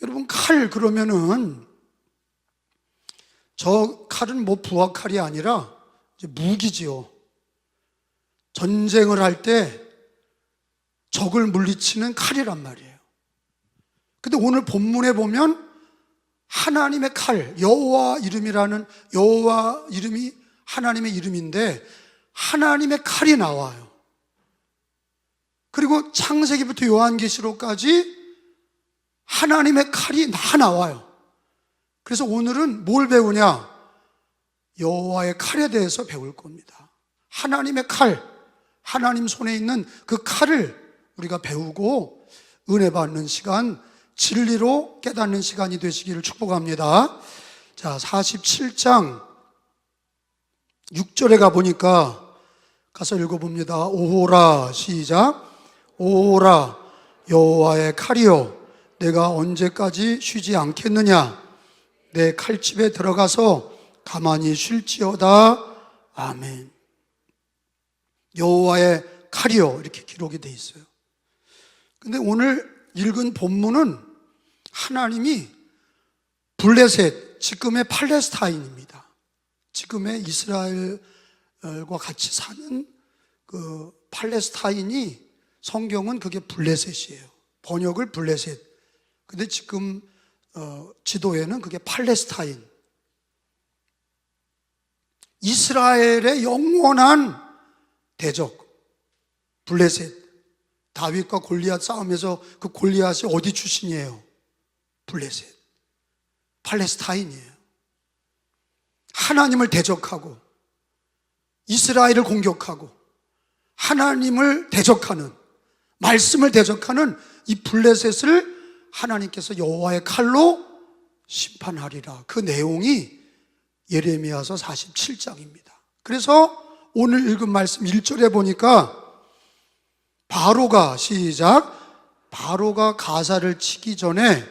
여러분, 칼 그러면은 저 칼은 뭐 부하칼이 아니라 이제 무기지요. 전쟁을 할 때 적을 물리치는 칼이란 말이에요. 근데 오늘 본문에 보면 하나님의 칼, 여호와 이름이라는, 여호와 이름이 하나님의 이름인데 하나님의 칼이 나와요. 그리고 창세기부터 요한계시록까지 하나님의 칼이 다 나와요. 그래서 오늘은 뭘 배우냐? 여호와의 칼에 대해서 배울 겁니다. 하나님의 칼, 하나님 손에 있는 그 칼을 우리가 배우고 은혜 받는 시간, 진리로 깨닫는 시간이 되시기를 축복합니다. 자, 47장 6절에 가보니까 가서 읽어봅니다. 오호라, 시작. 오호라, 여호와의 칼이요, 내가 언제까지 쉬지 않겠느냐? 내 칼집에 들어가서 가만히 쉴지어다. 아멘. 여호와의 칼이요, 이렇게 기록이 돼 있어요. 근데 오늘 읽은 본문은 하나님이 블레셋, 지금의 팔레스타인입니다. 지금의 이스라엘과 같이 사는 그 팔레스타인이, 성경은 그게 블레셋이에요. 번역을 블레셋. 근데 지금 지도에는 그게 팔레스타인. 이스라엘의 영원한 대적 블레셋. 다윗과 골리앗 싸움에서 그 골리앗이 어디 출신이에요? 블레셋. 팔레스타인이에요. 하나님을 대적하고 이스라엘을 공격하고 하나님을 대적하는, 말씀을 대적하는 이 블레셋을 하나님께서 여호와의 칼로 심판하리라. 그 내용이 예레미야서 47장입니다. 그래서 오늘 읽은 말씀 1절에 보니까 바로가, 시작. 바로가 가사를 치기 전에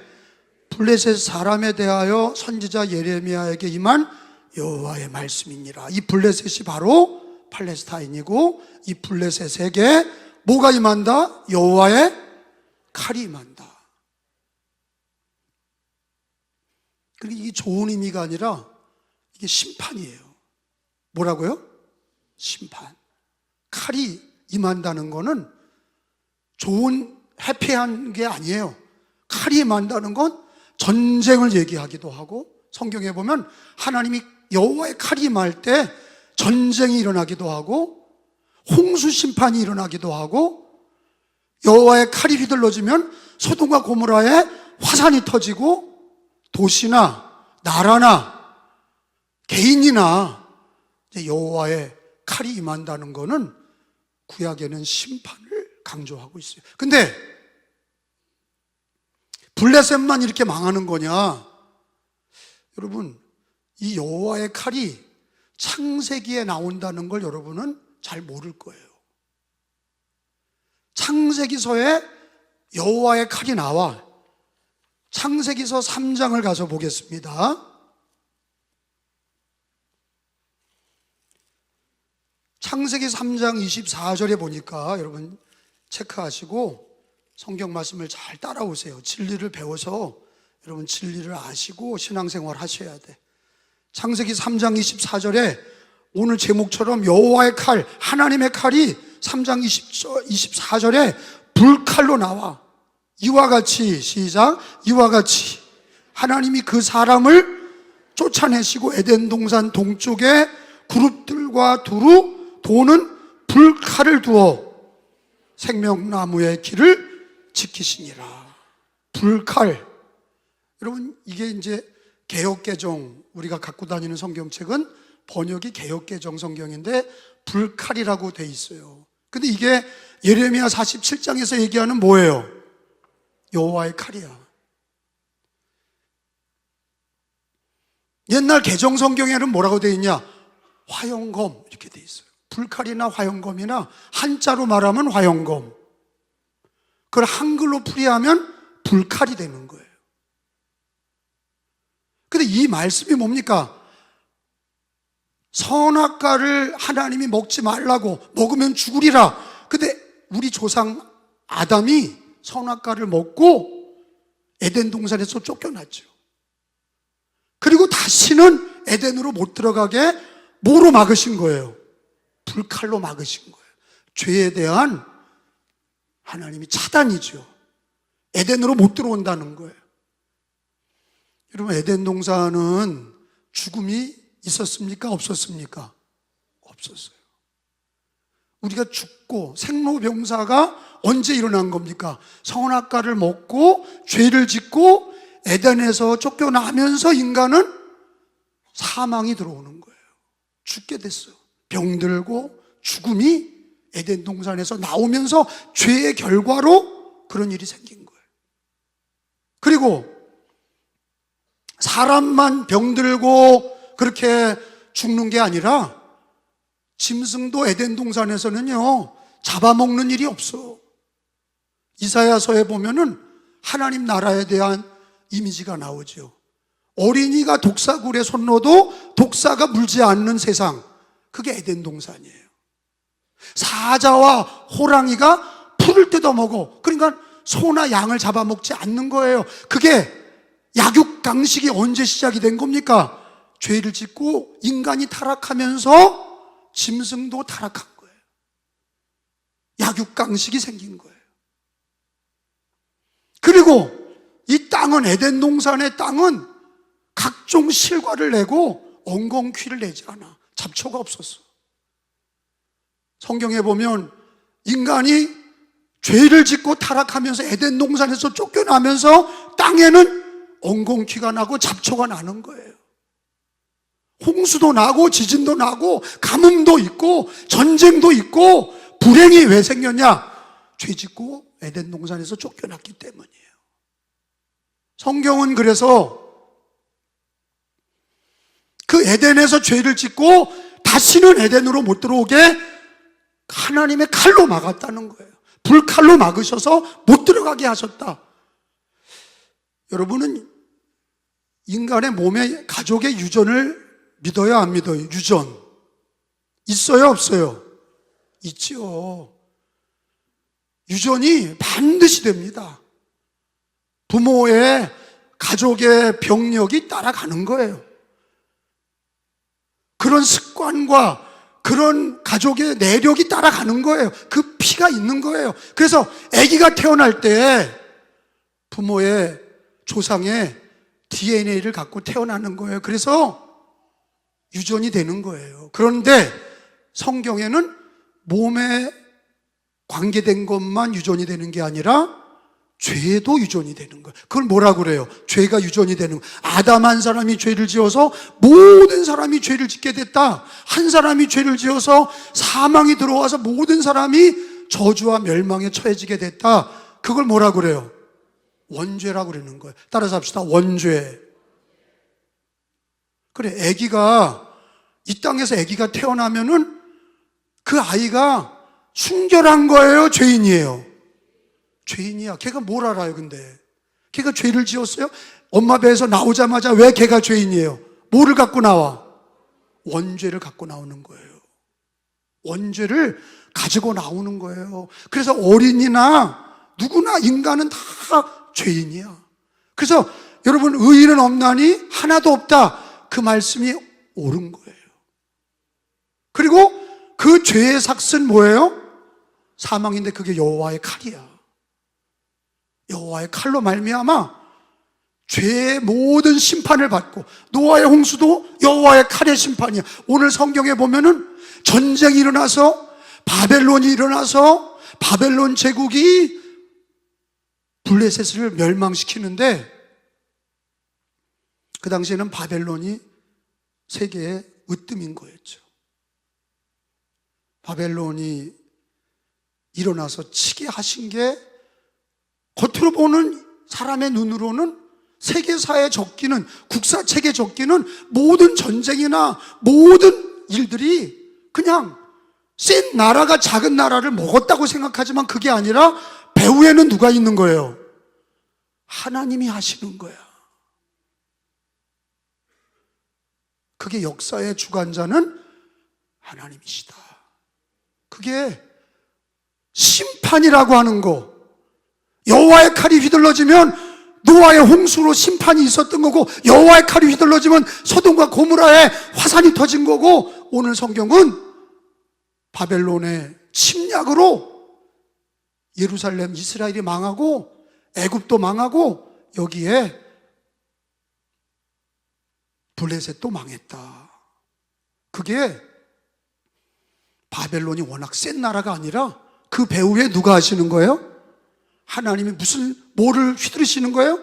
블레셋 사람에 대하여 선지자 예레미야에게 임한 여호와의 말씀이니라. 이 블레셋이 바로 팔레스타인이고, 이 블레셋에게 뭐가 임한다? 여호와의 칼이 임한다. 그리고 이게 좋은 의미가 아니라 이게 심판이에요. 뭐라고요? 심판. 칼이 임한다는 거는 좋은, 해피한 게 아니에요. 칼이 임한다는 건 전쟁을 얘기하기도 하고, 성경에 보면 하나님이 여호와의 칼이 임할 때 전쟁이 일어나기도 하고, 홍수 심판이 일어나기도 하고, 여호와의 칼이 휘둘러지면 소돔과 고모라에 화산이 터지고 도시나 나라나 개인이나 여호와의 칼이 임한다는 것은 구약에는 심판을 강조하고 있어요. 근데 블레셋만 이렇게 망하는 거냐? 여러분, 이 여호와의 칼이 창세기에 나온다는 걸 여러분은 잘 모를 거예요. 창세기서에 여호와의 칼이 나와. 창세기서 3장을 가서 보겠습니다. 창세기 3장 24절에 보니까 여러분 체크하시고 성경 말씀을 잘 따라오세요. 진리를 배워서 여러분 진리를 아시고 신앙생활 하셔야 돼. 창세기 3장 24절에 오늘 제목처럼 여호와의 칼, 하나님의 칼이 3장 24절에 불칼로 나와. 이와 같이, 시작. 이와 같이 하나님이 그 사람을 쫓아내시고 에덴 동산 동쪽에 그룹들과 두루 도는 불칼을 두어 생명나무의 길을 지키시니라. 불칼. 여러분, 이게 이제 개역개정, 우리가 갖고 다니는 성경책은 번역이 개역개정 성경인데 불칼이라고 돼 있어요. 근데 이게 예레미야 47장에서 얘기하는 뭐예요? 여호와의 칼이야. 옛날 개정 성경에는 뭐라고 돼 있냐? 화영검 이렇게 돼 있어요. 불칼이나 화영검이나 한자로 말하면 화영검, 그걸 한글로 풀이하면 불칼이 되는 거예요. 근데 이 말씀이 뭡니까? 선악과를 하나님이 먹지 말라고, 먹으면 죽으리라. 근데 우리 조상 아담이 선악과를 먹고 에덴 동산에서 쫓겨났죠. 그리고 다시는 에덴으로 못 들어가게 뭐로 막으신 거예요? 불칼로 막으신 거예요. 죄에 대한 하나님이 차단이죠. 에덴으로 못 들어온다는 거예요. 여러분, 에덴 동산은 죽음이 있었습니까? 없었습니까? 없었어요. 우리가 죽고 생로병사가 언제 일어난 겁니까? 선악과를 먹고 죄를 짓고 에덴에서 쫓겨나면서 인간은 사망이 들어오는 거예요. 죽게 됐어요. 병들고 죽음이 에덴 동산에서 나오면서 죄의 결과로 그런 일이 생긴 거예요. 그리고 사람만 병들고 그렇게 죽는 게 아니라 짐승도 에덴 동산에서는요 잡아먹는 일이 없어. 이사야서에 보면은 하나님 나라에 대한 이미지가 나오죠. 어린이가 독사굴에 손 넣어도 독사가 물지 않는 세상, 그게 에덴 동산이에요. 사자와 호랑이가 풀을 뜯어먹어. 그러니까 소나 양을 잡아먹지 않는 거예요. 그게 약육강식이 언제 시작이 된 겁니까? 죄를 짓고 인간이 타락하면서 짐승도 타락한 거예요. 약육강식이 생긴 거예요. 그리고 이 땅은, 에덴 동산의 땅은 각종 실과를 내고 엉겅퀴를 내지 않아. 잡초가 없었어. 성경에 보면 인간이 죄를 짓고 타락하면서 에덴 동산에서 쫓겨나면서 땅에는 엉겅퀴가 나고 잡초가 나는 거예요. 홍수도 나고 지진도 나고 가뭄도 있고 전쟁도 있고. 불행이 왜 생겼냐? 죄 짓고 에덴 동산에서 쫓겨났기 때문이에요. 성경은 그래서 그 에덴에서 죄를 짓고 다시는 에덴으로 못 들어오게 하나님의 칼로 막았다는 거예요. 불칼로 막으셔서 못 들어가게 하셨다. 여러분은 인간의 몸에 가족의 유전을 믿어요, 안 믿어요? 유전 있어요, 없어요? 있지요. 유전이 반드시 됩니다. 부모의 가족의 병력이 따라가는 거예요. 그런 습관과 그런 가족의 내력이 따라가는 거예요. 그 피가 있는 거예요. 그래서 아기가 태어날 때 부모의 조상의 DNA를 갖고 태어나는 거예요. 그래서 유전이 되는 거예요. 그런데 성경에는 몸에 관계된 것만 유전이 되는 게 아니라 죄도 유전이 되는 거예요. 그걸 뭐라고 그래요? 죄가 유전이 되는 거예요. 아담 한 사람이 죄를 지어서 모든 사람이 죄를 짓게 됐다. 한 사람이 죄를 지어서 사망이 들어와서 모든 사람이 저주와 멸망에 처해지게 됐다. 그걸 뭐라고 그래요? 원죄라고 그러는 거예요. 따라서 합시다. 원죄. 그래, 아기가 이 땅에서 아기가 태어나면은 그 아이가 순결한 거예요, 죄인이에요? 죄인이야. 걔가 뭘 알아요, 근데? 걔가 죄를 지었어요? 엄마 배에서 나오자마자 왜 걔가 죄인이에요? 뭐를 갖고 나와? 원죄를 갖고 나오는 거예요. 원죄를 가지고 나오는 거예요. 그래서 어린이나 누구나 인간은 다 죄인이야. 그래서 여러분, 의인은 없나니 하나도 없다. 그 말씀이 옳은 거예요. 그리고 그 죄의 삭은 뭐예요? 사망인데 그게 여호와의 칼이야. 여호와의 칼로 말미암아 죄의 모든 심판을 받고, 노아의 홍수도 여호와의 칼의 심판이야. 오늘 성경에 보면은 전쟁이 일어나서 바벨론이 일어나서 바벨론 제국이 블레셋을 멸망시키는데, 그 당시에는 바벨론이 세계의 으뜸인 거였죠. 바벨론이 일어나서 치게 하신 게 겉으로 보는 사람의 눈으로는 세계사에 적기는, 국사책에 적기는 모든 전쟁이나 모든 일들이 그냥 센 나라가 작은 나라를 먹었다고 생각하지만 그게 아니라 배후에는 누가 있는 거예요? 하나님이 하시는 거야. 그게 역사의 주관자는 하나님이시다. 그게 심판이라고 하는 거. 여호와의 칼이 휘둘러지면 노아의 홍수로 심판이 있었던 거고, 여호와의 칼이 휘둘러지면 소돔과 고모라에 화산이 터진 거고, 오늘 성경은 바벨론의 침략으로 예루살렘, 이스라엘이 망하고 애굽도 망하고 여기에 블레셋도 망했다. 그게 바벨론이 워낙 센 나라가 아니라 그 배후에 누가 하시는 거예요? 하나님이 뭐를 휘두르시는 거예요?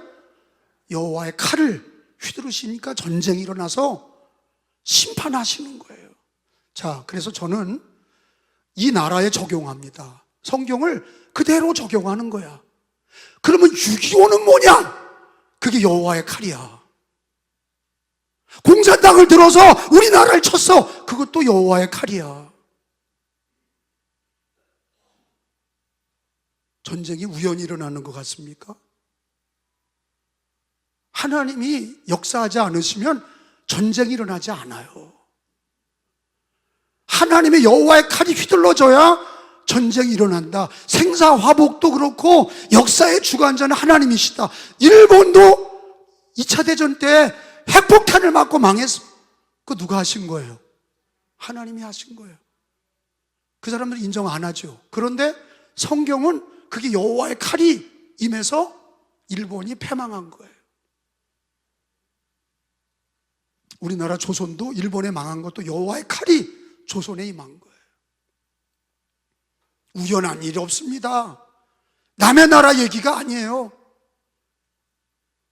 여호와의 칼을 휘두르시니까 전쟁이 일어나서 심판하시는 거예요. 자, 그래서 저는 이 나라에 적용합니다. 성경을 그대로 적용하는 거야. 그러면 6.25는 뭐냐? 그게 여호와의 칼이야. 공산당을 들어서 우리나라를 쳤어. 그것도 여호와의 칼이야. 전쟁이 우연히 일어나는 것 같습니까? 하나님이 역사하지 않으시면 전쟁이 일어나지 않아요. 하나님의 여호와의 칼이 휘둘러져야 전쟁이 일어난다. 생사화복도 그렇고 역사의 주관자는 하나님이시다. 일본도 2차 대전 때 핵폭탄을 맞고 망했어. 그거 누가 하신 거예요? 하나님이 하신 거예요. 그 사람들은 인정 안 하죠. 그런데 성경은 그게 여호와의 칼이 임해서 일본이 패망한 거예요. 우리나라 조선도 일본에 망한 것도 여호와의 칼이 조선에 임한 거예요. 우연한 일이 없습니다. 남의 나라 얘기가 아니에요.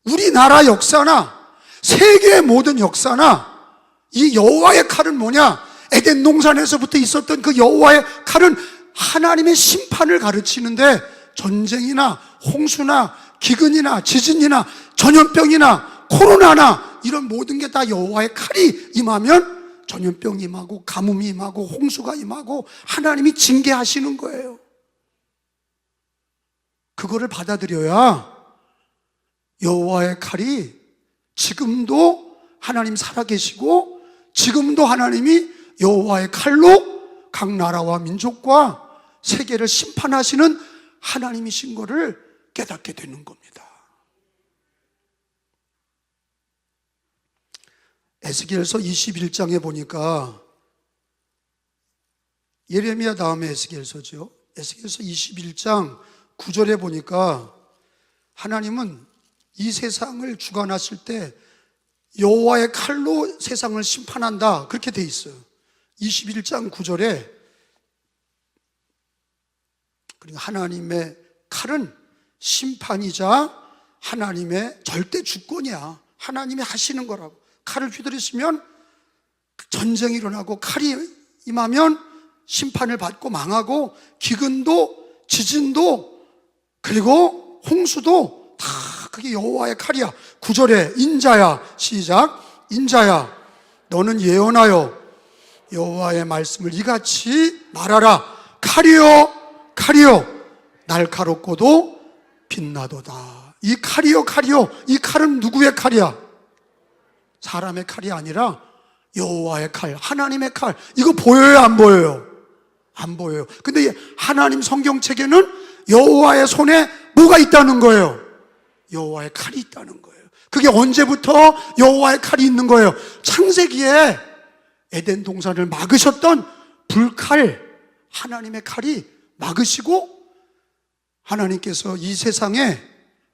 우리나라 역사나 세계의 모든 역사나 이 여호와의 칼은 뭐냐? 에덴 동산에서부터 있었던 그 여호와의 칼은 하나님의 심판을 가르치는데, 전쟁이나 홍수나 기근이나 지진이나 전염병이나 코로나나 이런 모든 게 다 여호와의 칼이 임하면 전염병이 임하고 가뭄이 임하고 홍수가 임하고 하나님이 징계하시는 거예요. 그거를 받아들여야 여호와의 칼이 지금도 하나님 살아계시고 지금도 하나님이 여호와의 칼로 각 나라와 민족과 세계를 심판하시는 하나님이신 것을 깨닫게 되는 겁니다. 에스겔서 21장에 보니까, 예레미야 다음에 에스겔서죠. 에스겔서 21장 9절에 보니까 하나님은 이 세상을 주관하실 때 여호와의 칼로 세상을 심판한다, 그렇게 돼 있어요. 21장 9절에 그러니까 하나님의 칼은 심판이자 하나님의 절대 주권이야. 하나님이 하시는 거라고. 칼을 휘두르시면 전쟁이 일어나고, 칼이 임하면 심판을 받고 망하고, 기근도 지진도 그리고 홍수도 다 그게 여호와의 칼이야. 9절에 인자야, 시작. 인자야, 너는 예언하여 여호와의 말씀을 이같이 말하라. 칼이요 칼이요 날카롭고도 빛나도다. 이 칼이요 칼이요, 이 칼은 누구의 칼이야? 사람의 칼이 아니라 여호와의 칼, 하나님의 칼. 이거 보여요 안 보여요? 안 보여요. 근데 하나님 성경책에는 여호와의 손에 뭐가 있다는 거예요? 여호와의 칼이 있다는 거예요. 그게 언제부터 여호와의 칼이 있는 거예요? 창세기에 에덴 동산을 막으셨던 불칼, 하나님의 칼이 막으시고, 하나님께서 이 세상의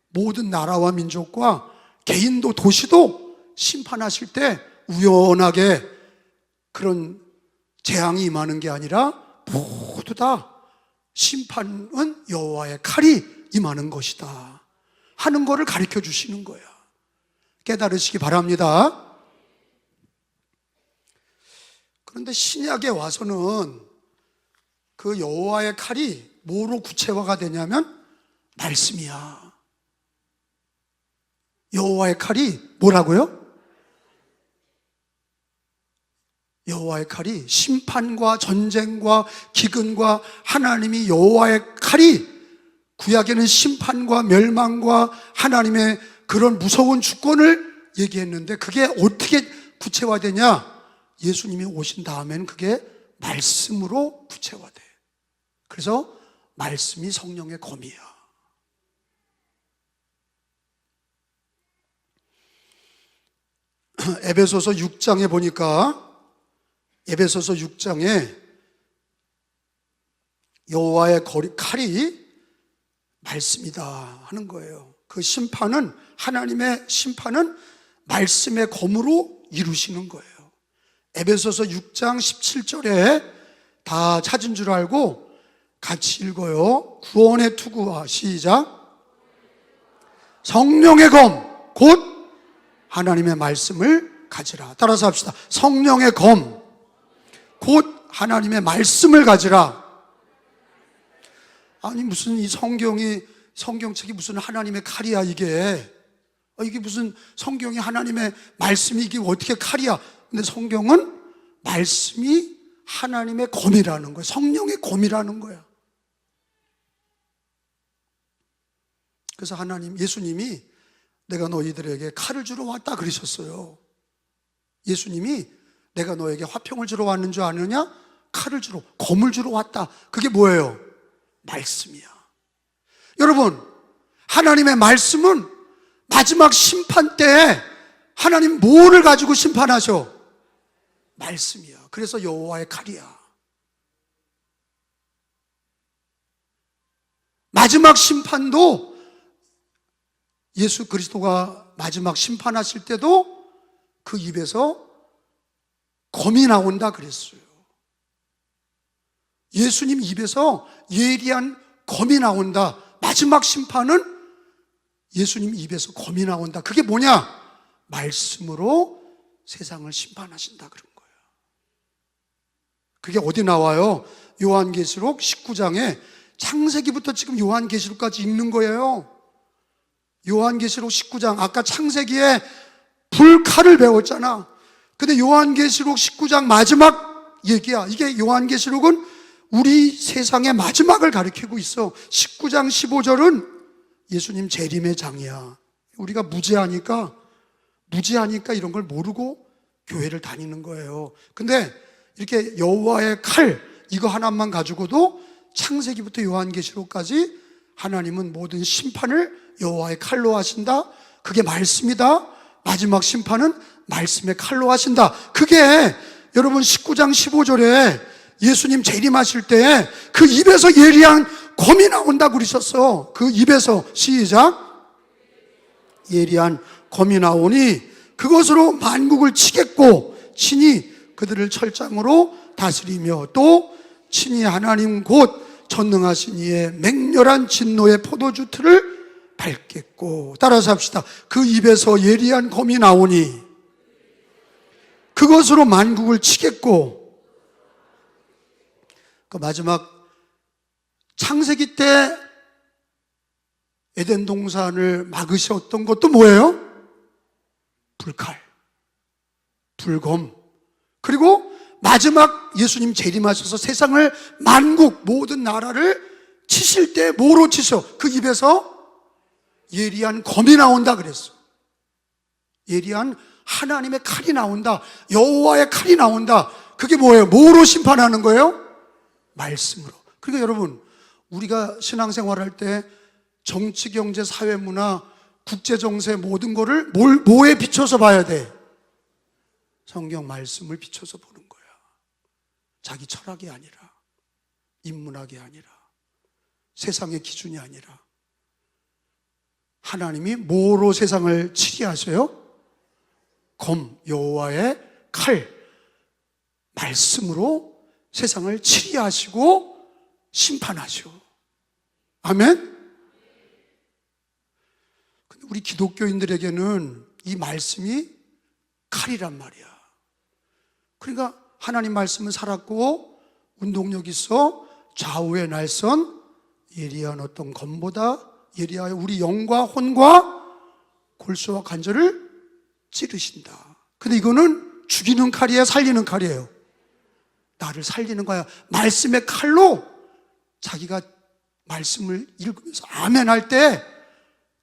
모든 나라와 민족과 개인도 도시도 심판하실 때 우연하게 그런 재앙이 임하는 게 아니라 모두 다 심판은 여호와의 칼이 임하는 것이다 하는 것을 가르쳐 주시는 거야. 깨달으시기 바랍니다. 그런데 신약에 와서는 그 여호와의 칼이 뭐로 구체화가 되냐면 말씀이야. 여호와의 칼이 뭐라고요? 여호와의 칼이 심판과 전쟁과 기근과, 하나님이 여호와의 칼이 구약에는 심판과 멸망과 하나님의 그런 무서운 주권을 얘기했는데, 그게 어떻게 구체화되냐? 예수님이 오신 다음에는 그게 말씀으로 구체화돼. 그래서 말씀이 성령의 검이야. 에베소서 6장에 보니까 에베소서 6장에 여호와의 칼이 말씀이다 하는 거예요. 그 심판은, 하나님의 심판은 말씀의 검으로 이루시는 거예요. 에베소서 6장 17절에 다 찾은 줄 알고 같이 읽어요. 구원의 투구와 시작. 성령의 검, 곧 하나님의 말씀을 가지라. 따라서 합시다. 성령의 검, 곧 하나님의 말씀을 가지라. 아니 무슨 이 성경책이 무슨 하나님의 칼이야 이게. 이게 무슨 성경이 하나님의 말씀이 이게 어떻게 칼이야. 근데 성경은 말씀이 하나님의 검이라는 거야. 성령의 검이라는 거야. 그래서 예수님이 내가 너희들에게 칼을 주러 왔다 그러셨어요. 예수님이 내가 너에게 화평을 주러 왔는 줄 아느냐? 칼을 주러, 검을 주러 왔다. 그게 뭐예요? 말씀이야. 여러분, 하나님의 말씀은 마지막 심판 때 하나님 뭐를 가지고 심판하셔? 말씀이야. 그래서 여호와의 칼이야. 마지막 심판도 예수 그리스도가 마지막 심판하실 때도 그 입에서 검이 나온다 그랬어요. 예수님 입에서 예리한 검이 나온다. 마지막 심판은 예수님 입에서 검이 나온다. 그게 뭐냐? 말씀으로 세상을 심판하신다 그런 거예요. 그게 어디 나와요? 요한계시록 19장에 창세기부터 지금 요한계시록까지 읽는 거예요. 요한계시록 19장, 아까 창세기에 불칼을 배웠잖아. 근데 요한계시록 19장 마지막 얘기야. 이게 요한계시록은 우리 세상의 마지막을 가리키고 있어. 19장 15절은 예수님 재림의 장이야. 우리가 무지하니까 이런 걸 모르고 교회를 다니는 거예요. 근데 이렇게 여호와의 칼 이거 하나만 가지고도 창세기부터 요한계시록까지 하나님은 모든 심판을 여호와의 칼로 하신다. 그게 말씀이다. 마지막 심판은 말씀의 칼로 하신다. 그게 여러분 19장 15절에 예수님 재림하실 때 그 입에서 예리한 검이 나온다고 그러셨어. 그 입에서 시작. 예리한 검이 나오니 그것으로 만국을 치겠고 친히 그들을 철장으로 다스리며 또 친히 하나님 곧 전능하신 이의 맹렬한 진노의 포도주 틀을 밟겠고. 따라서 합시다. 그 입에서 예리한 검이 나오니 그것으로 만국을 치겠고. 그 마지막 창세기 때 에덴 동산을 막으셨던 것도 뭐예요? 불칼, 불검. 그리고 마지막 예수님 재림하셔서 세상을 만국 모든 나라를 치실 때 뭐로 치셔? 그 입에서 예리한 검이 나온다 그랬어. 예리한 하나님의 칼이 나온다. 여호와의 칼이 나온다. 그게 뭐예요? 뭐로 심판하는 거예요? 말씀으로. 그러니까 여러분, 우리가 신앙생활할 때 정치, 경제, 사회, 문화, 국제 정세 모든 거를 뭐에 비춰서 봐야 돼? 성경 말씀을 비춰서 보는 거야. 자기 철학이 아니라, 인문학이 아니라, 세상의 기준이 아니라. 하나님이 뭐로 세상을 치리하셔요? 검, 여호와의 칼, 말씀으로 세상을 치리하시고 심판하시오. 아멘? 근데 우리 기독교인들에게는 이 말씀이 칼이란 말이야. 그러니까 하나님 말씀은 살았고 운동력 있어 좌우의 날선 예리한 어떤 검보다 예리하여 우리 영과 혼과 골수와 관절을 찌르신다. 근데 이거는 죽이는 칼이에요, 살리는 칼이에요? 나를 살리는 거야. 말씀의 칼로 자기가 말씀을 읽으면서 아멘 할 때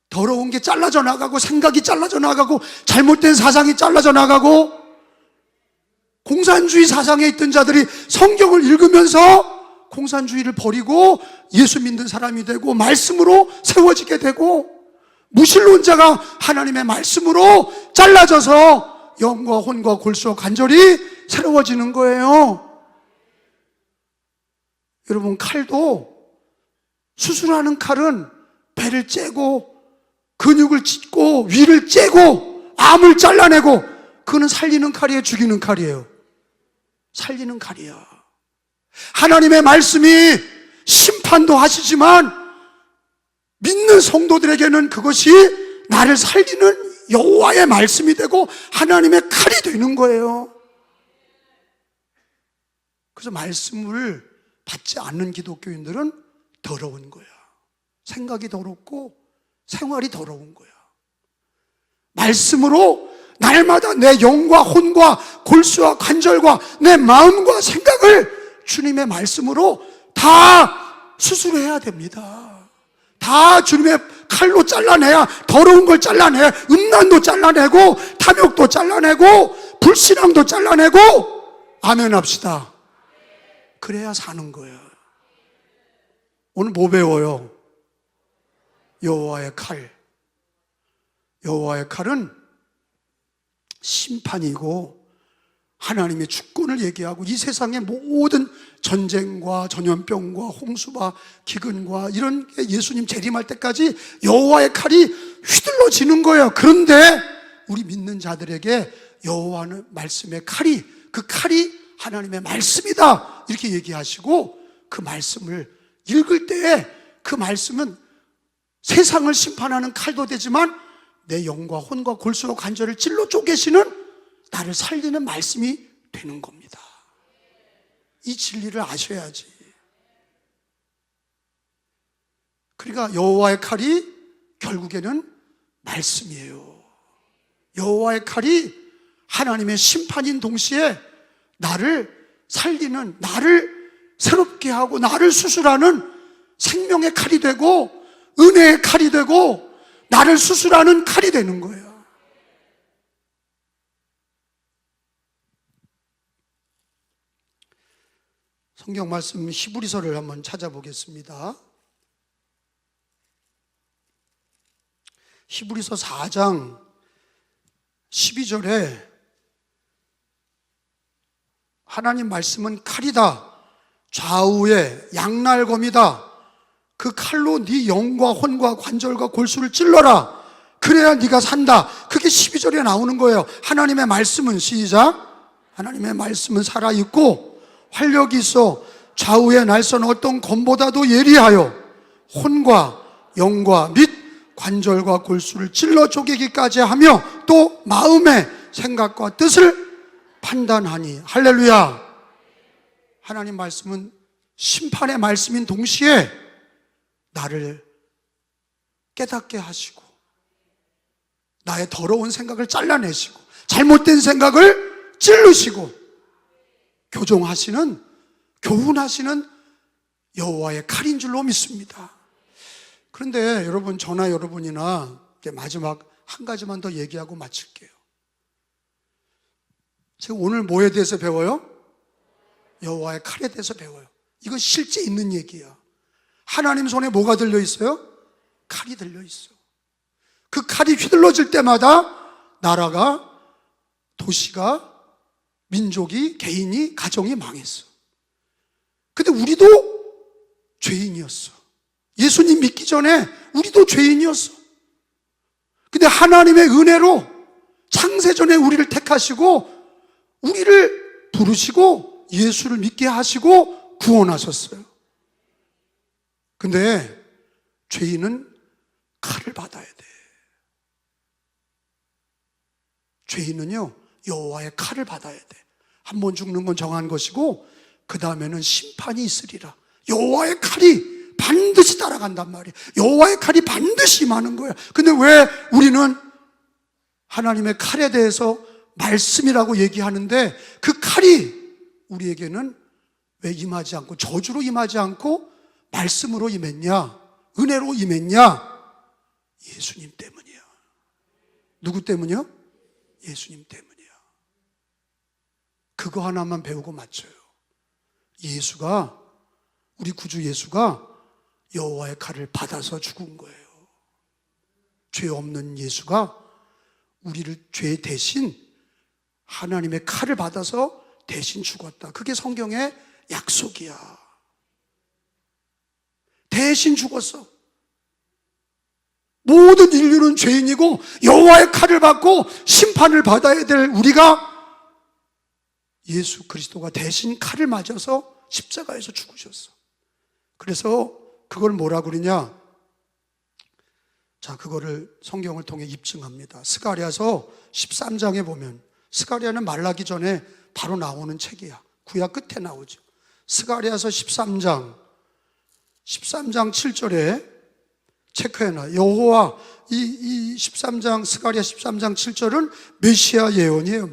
더러운 게 잘라져 나가고 생각이 잘라져 나가고 잘못된 사상이 잘라져 나가고 공산주의 사상에 있던 자들이 성경을 읽으면서 공산주의를 버리고 예수 믿는 사람이 되고 말씀으로 세워지게 되고 무신론자가 하나님의 말씀으로 잘라져서 영과 혼과 골수와 관절이 새로워지는 거예요. 여러분, 칼도, 수술하는 칼은 배를 째고 근육을 찢고 위를 째고 암을 잘라내고, 그거는 살리는 칼이에요, 죽이는 칼이에요? 살리는 칼이야. 하나님의 말씀이 심판도 하시지만 믿는 성도들에게는 그것이 나를 살리는 여호와의 말씀이 되고 하나님의 칼이 되는 거예요. 그래서 말씀을 받지 않는 기독교인들은 더러운 거야. 생각이 더럽고 생활이 더러운 거야. 말씀으로 날마다 내 영과 혼과 골수와 관절과 내 마음과 생각을 주님의 말씀으로 다 수술해야 됩니다. 다 주님의 칼로 잘라내야, 더러운 걸 잘라내, 음란도 잘라내고 탐욕도 잘라내고 불신앙도 잘라내고, 아멘 합시다. 그래야 사는 거예요. 오늘 뭐 배워요? 여호와의 칼. 여호와의 칼은 심판이고 하나님의 주권을 얘기하고, 이 세상의 모든 전쟁과 전염병과 홍수와 기근과 이런 게 예수님 재림할 때까지 여호와의 칼이 휘둘러지는 거예요. 그런데 우리 믿는 자들에게 여호와는 말씀의 칼이, 그 칼이 하나님의 말씀이다 이렇게 얘기하시고, 그 말씀을 읽을 때에 그 말씀은 세상을 심판하는 칼도 되지만 내 영과 혼과 골수와 관절을 찔러 쪼개시는, 나를 살리는 말씀이 되는 겁니다. 이 진리를 아셔야지. 그러니까 여호와의 칼이 결국에는 말씀이에요. 여호와의 칼이 하나님의 심판인 동시에 나를 살리는, 나를 새롭게 하고 나를 수술하는 생명의 칼이 되고 은혜의 칼이 되고 나를 수술하는 칼이 되는 거예요. 성경 말씀 히브리서를 한번 찾아보겠습니다. 히브리서 4장 12절에 하나님 말씀은 칼이다, 좌우의 양날검이다, 그 칼로 네 영과 혼과 관절과 골수를 찔러라, 그래야 네가 산다. 그게 12절에 나오는 거예요. 하나님의 말씀은, 시작, 하나님의 말씀은 살아있고 활력이 있어 좌우의 날선 어떤 검보다도 예리하여 혼과 영과 및 관절과 골수를 찔러 쪼개기까지 하며 또 마음의 생각과 뜻을 판단하니. 할렐루야. 하나님 말씀은 심판의 말씀인 동시에 나를 깨닫게 하시고 나의 더러운 생각을 잘라내시고 잘못된 생각을 찔르시고 교정하시는, 교훈하시는 여호와의 칼인 줄로 믿습니다. 그런데 여러분, 저나 여러분이나 마지막 한 가지만 더 얘기하고 마칠게요. 제가 오늘 뭐에 대해서 배워요? 여호와의 칼에 대해서 배워요. 이건 실제 있는 얘기야. 하나님 손에 뭐가 들려있어요? 칼이 들려있어. 그 칼이 휘둘러질 때마다 나라가, 도시가, 민족이, 개인이, 가정이 망했어. 근데 우리도 죄인이었어. 예수님 믿기 전에 우리도 죄인이었어. 근데 하나님의 은혜로 창세전에 우리를 택하시고 우리를 부르시고 예수를 믿게 하시고 구원하셨어요. 근데 죄인은 칼을 받아야 돼. 죄인은요, 여호와의 칼을 받아야 돼. 한 번 죽는 건 정한 것이고 그 다음에는 심판이 있으리라. 여호와의 칼이 반드시 따라간단 말이에요. 여호와의 칼이 반드시 임하는 거예요. 근데 왜 우리는 하나님의 칼에 대해서 말씀이라고 얘기하는데 그 칼이 우리에게는 왜 임하지 않고, 저주로 임하지 않고 말씀으로 임했냐, 은혜로 임했냐? 예수님 때문이야. 누구 때문이요? 예수님 때문이야. 그거 하나만 배우고 맞춰요. 예수가, 우리 구주 예수가 여호와의 칼을 받아서 죽은 거예요. 죄 없는 예수가 우리를 죄 대신 하나님의 칼을 받아서 대신 죽었다. 그게 성경의 약속이야. 대신 죽었어. 모든 인류는 죄인이고 여호와의 칼을 받고 심판을 받아야 될 우리가 예수 그리스도가 대신 칼을 맞아서 십자가에서 죽으셨어. 그래서 그걸 뭐라 그러냐? 자, 그거를 성경을 통해 입증합니다. 스가랴서 13장에 보면, 스가랴는 말라기 전에 바로 나오는 책이야. 구약 끝에 나오죠. 스가랴서 13장 7절에 체크해놔. 여호와, 이 13장, 스가랴 13장 7절은 메시아 예언이에요.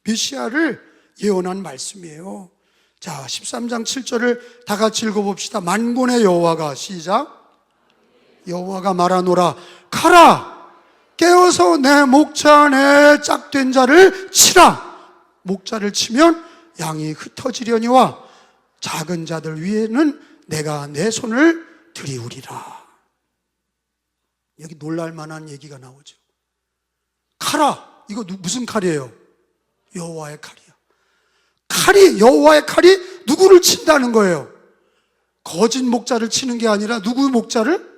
메시아를 예언한 말씀이에요. 자, 13장 7절을 다 같이 읽어봅시다. 만군의 여호와가, 시작. 여호와가 말하노라, 가라, 깨어서 내 목자, 내 짝된 자를 치라. 목자를 치면 양이 흩어지려니와 작은 자들 위에는 내가 내 손을 들이우리라. 여기 놀랄만한 얘기가 나오죠. 칼아, 이거 무슨 칼이에요? 여호와의 칼이야. 여호와의 칼이 누구를 친다는 거예요? 거짓 목자를 치는 게 아니라 누구 목자를?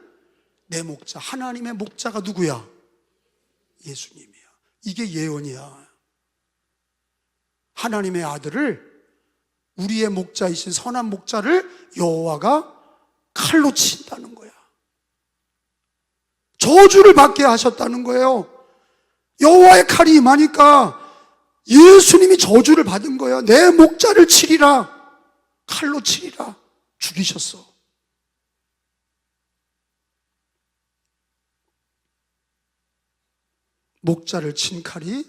내 목자, 하나님의 목자가 누구야? 예수님이야. 이게 예언이야. 하나님의 아들을, 우리의 목자이신 선한 목자를 여호와가 칼로 친다는 거야. 저주를 받게 하셨다는 거예요. 여호와의 칼이 임하니까 예수님이 저주를 받은 거야. 내 목자를 치리라, 칼로 치리라. 죽이셨어. 목자를 친 칼이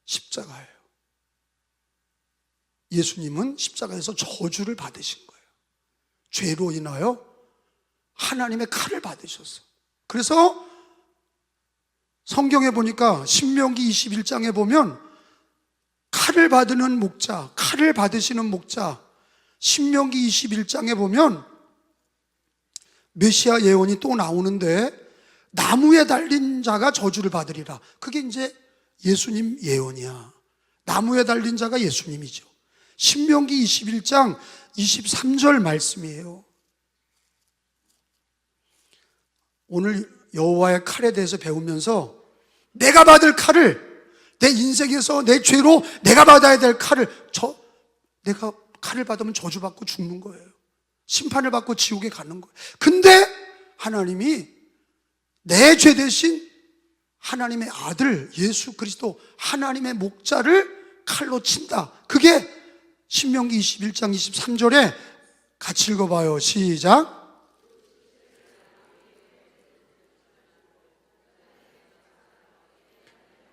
십자가예요. 예수님은 십자가에서 저주를 받으신 거예요. 죄로 인하여 하나님의 칼을 받으셨어. 그래서 성경에 보니까 신명기 21장에 보면 칼을 받으는 목자, 칼을 받으시는 목자, 신명기 21장에 보면 메시아 예언이 또 나오는데, 나무에 달린 자가 저주를 받으리라. 그게 이제 예수님 예언이야. 나무에 달린 자가 예수님이죠. 신명기 21장 23절 말씀이에요. 오늘 여호와의 칼에 대해서 배우면서 내가 받을 칼을, 내 인생에서 내 죄로 내가 받아야 될 칼을, 내가 칼을 받으면 저주받고 죽는 거예요. 심판을 받고 지옥에 가는 거예요. 근데 하나님이 내 죄 대신 하나님의 아들 예수 그리스도, 하나님의 목자를 칼로 친다. 그게 신명기 21장 23절에 같이 읽어봐요. 시작.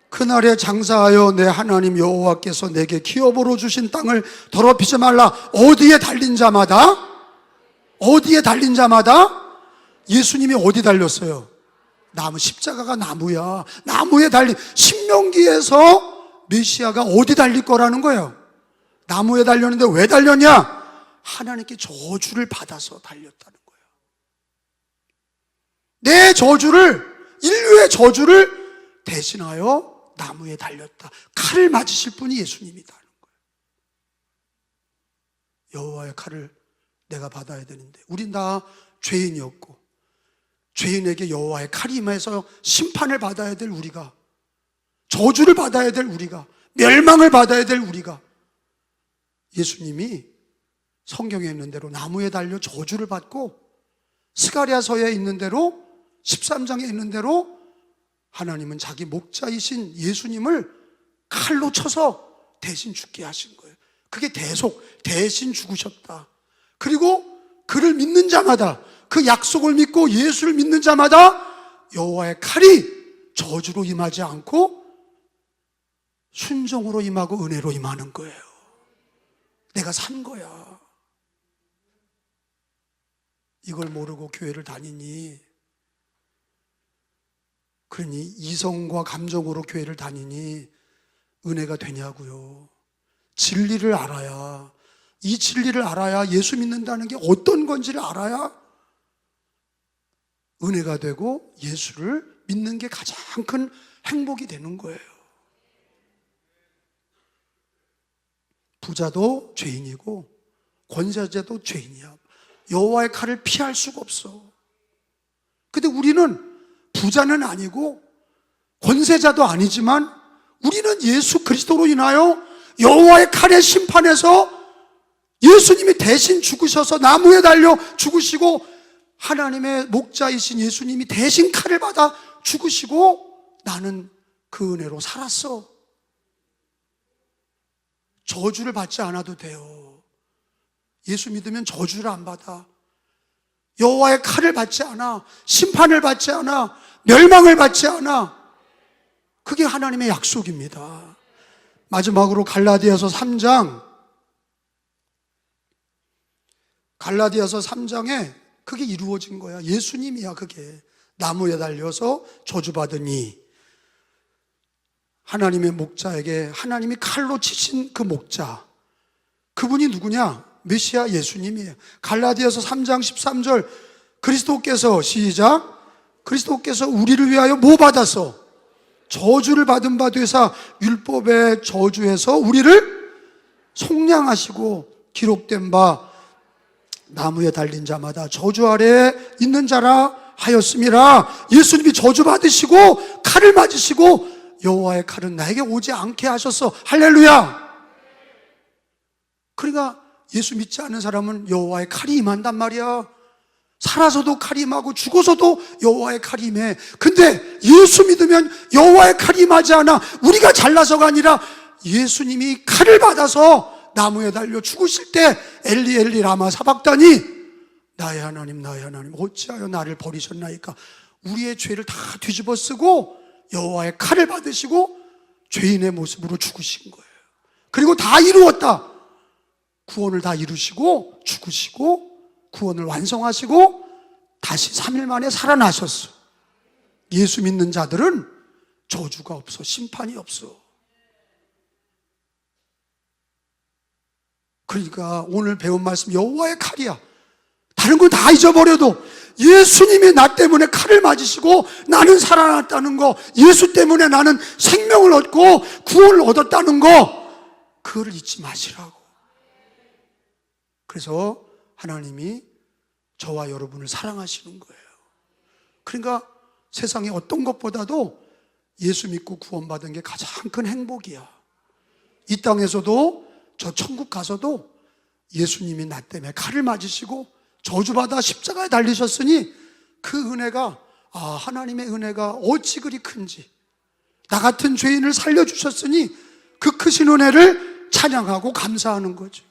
그날에 장사하여 내 하나님 여호와께서 내게 기업으로 주신 땅을 더럽히지 말라. 어디에 달린 자마다 예수님이 어디 달렸어요? 나무, 십자가가 나무야. 나무에 달린, 신명기에서 메시아가 어디 달릴 거라는 거예요? 나무에 달렸는데 왜 달렸냐? 하나님께 저주를 받아서 달렸다는 거예요. 내 저주를, 인류의 저주를 대신하여 나무에 달렸다. 칼을 맞으실 분이 예수님이다는 거예요. 여호와의 칼을 내가 받아야 되는데, 우린 다 죄인이었고, 죄인에게 여호와의 칼이 임해서 심판을 받아야 될 우리가, 저주를 받아야 될 우리가, 멸망을 받아야 될 우리가, 예수님이 성경에 있는 대로 나무에 달려 저주를 받고, 스가랴서에 있는 대로, 13장에 있는 대로 하나님은 자기 목자이신 예수님을 칼로 쳐서 대신 죽게 하신 거예요. 그게 대신 죽으셨다. 그리고 그를 믿는 자마다, 그 약속을 믿고 예수를 믿는 자마다 여호와의 칼이 저주로 임하지 않고 순종으로 임하고 은혜로 임하는 거예요. 내가 산 거야. 이걸 모르고 교회를 다니니, 그러니 이성과 감정으로 교회를 다니니 은혜가 되냐고요. 진리를 알아야, 이 진리를 알아야, 예수 믿는다는 게 어떤 건지를 알아야 은혜가 되고 예수를 믿는 게 가장 큰 행복이 되는 거예요. 부자도 죄인이고 권세자도 죄인이야. 여호와의 칼을 피할 수가 없어. 근데 우리는 부자는 아니고 권세자도 아니지만 우리는 예수 그리스도로 인하여 여호와의 칼의 심판에서 예수님이 대신 죽으셔서 나무에 달려 죽으시고 하나님의 목자이신 예수님이 대신 칼을 받아 죽으시고 나는 그 은혜로 살았어. 저주를 받지 않아도 돼요. 예수 믿으면 저주를 안 받아. 여호와의 칼을 받지 않아. 심판을 받지 않아. 멸망을 받지 않아. 그게 하나님의 약속입니다. 마지막으로 갈라디아서 3장에 그게 이루어진 거야. 예수님이야. 그게 나무에 달려서 저주받으니 하나님의 목자에게 하나님이 칼로 치신 그 목자, 그분이 누구냐? 메시아 예수님이에요. 갈라디아서 3장 13절, 그리스도께서 시작, 그리스도께서 우리를 위하여 뭐 받아서? 저주를 받은 바 되사 율법의 저주에서 우리를 속량하시고 기록된 바 나무에 달린 자마다 저주 아래에 있는 자라 하였음이라. 예수님이 저주 받으시고 칼을 맞으시고 여호와의 칼은 나에게 오지 않게 하셨어. 할렐루야. 그러니까 예수 믿지 않는 사람은 여호와의 칼이 임한단 말이야. 살아서도 칼이 임하고 죽어서도 여호와의 칼이 임해. 근데 예수 믿으면 여호와의 칼이 임하지 않아. 우리가 잘나서가 아니라 예수님이 칼을 받아서 나무에 달려 죽으실 때 엘리 엘리 라마 사박다니, 나의 하나님 나의 하나님 어찌하여 나를 버리셨나이까. 우리의 죄를 다 뒤집어 쓰고 여호와의 칼을 받으시고 죄인의 모습으로 죽으신 거예요. 그리고 다 이루었다. 구원을 다 이루시고 죽으시고 구원을 완성하시고 다시 3일 만에 살아나셨어. 예수 믿는 자들은 저주가 없어. 심판이 없어. 그러니까 오늘 배운 말씀 여호와의 칼이야. 다른 건 다 잊어버려도 예수님이 나 때문에 칼을 맞으시고 나는 살아났다는 거, 예수 때문에 나는 생명을 얻고 구원을 얻었다는 거, 그거를 잊지 마시라고. 그래서 하나님이 저와 여러분을 사랑하시는 거예요. 그러니까 세상에 어떤 것보다도 예수 믿고 구원받은 게 가장 큰 행복이야. 이 땅에서도 저 천국 가서도 예수님이 나 때문에 칼을 맞으시고 저주받아 십자가에 달리셨으니 그 은혜가, 하나님의 은혜가 어찌 그리 큰지, 나 같은 죄인을 살려주셨으니 그 크신 은혜를 찬양하고 감사하는 거죠.